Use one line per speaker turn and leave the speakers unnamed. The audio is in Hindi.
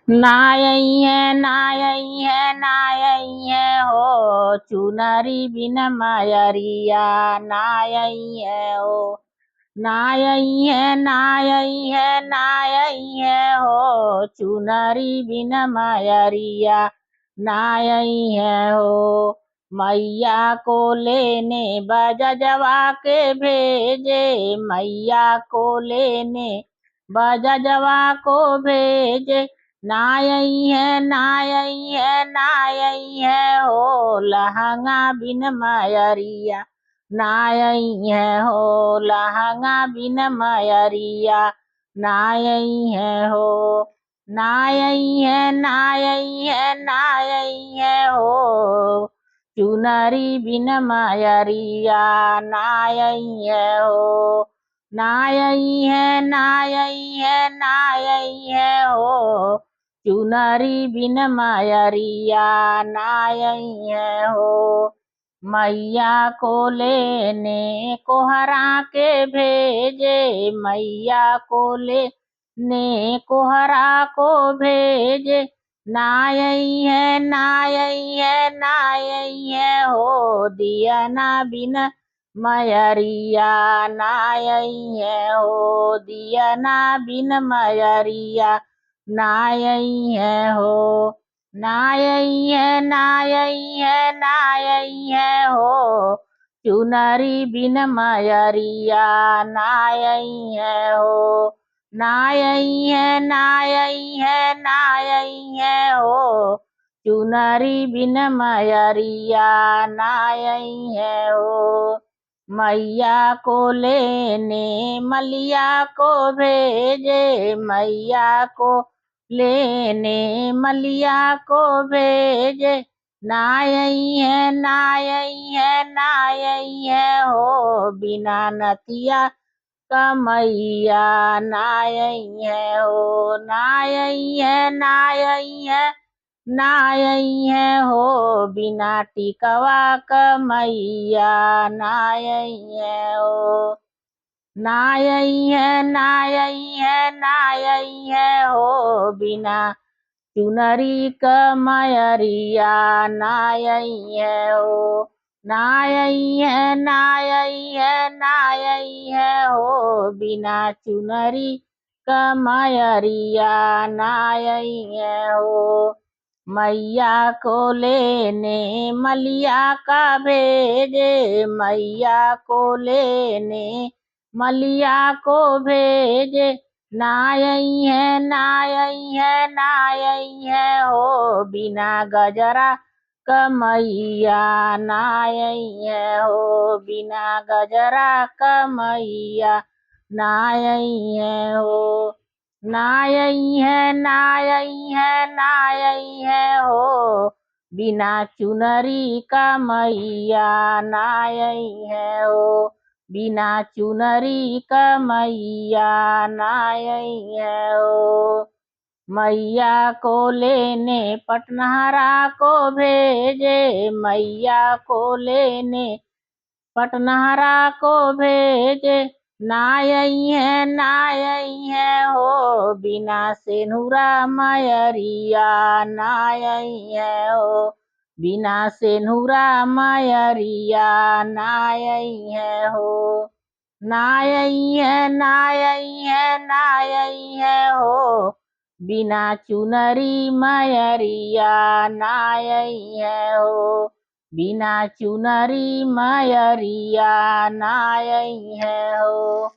नायई है नायई है हो चुनरी बिन मायरिया नायई है हो। नायई है नायई है हो चुनरी बिन मायरिया नायई है हो। मैया को लेने बजजवा के भेजे मैया को लेने बजजवा को भेजे। नायई है नायई है हो लहंगा बिन मायरिया नायई है हो लहंगा बिन मायरिया नायई है हो। नायई है नायई है हो चुनरी बिन मायरिया नायई है हो। नायई है नायई है हो चुनरी बिन मायरिया नायई है हो। मैया को लेने कोहरा के भेजे मैया को लेने कोहरा को भेजे। नायई है नायई है हो दिया ना बिन मायरिया नायई है हो दिया ना बिन मायरिया नायई है हो। नायई है नायई है हो चुनरी बिन मायरिया नायई है हो। नायई है नायई है हो चुनरी बिन मायरिया नायई है हो। मैया को लेने मलिया को भेजे मैया को लेने मलिया को भेजे। नायई है नायई है हो बिना नथिया कमैया नायई है हो। नायई है नायई है हो बिना टिकवा कमैया नायई है हो। नायई है नायई है हो बिना चुनरी कमयरिया नायई है हो। नायई है नायई है हो बिना चुनरी कमयरिया नायई है हो। मैया को लेने मलिया का भेजे मैया को लेने मलिया को भेजे। नायई है नायई है हो बिना गजरा कमैया नायई है हो बिना गजरा कमैया नायई है हो। नायई है नायई है हो बिना चुनरी का मैया नायई है हो बिना चुनरी का मैया नायई है हो। मैया को लेने पटनारा को भेजे मैया को लेने पटनारा को भेजे। नायई है हो बिना सेनुरा मायरिया नायई है हो बिना सेनुरा मायरिया नायई है हो। नायई है नायई है हो बिना चुनरी मायरिया नायई है हो बिना चुनरी मायरिया नायई है हो।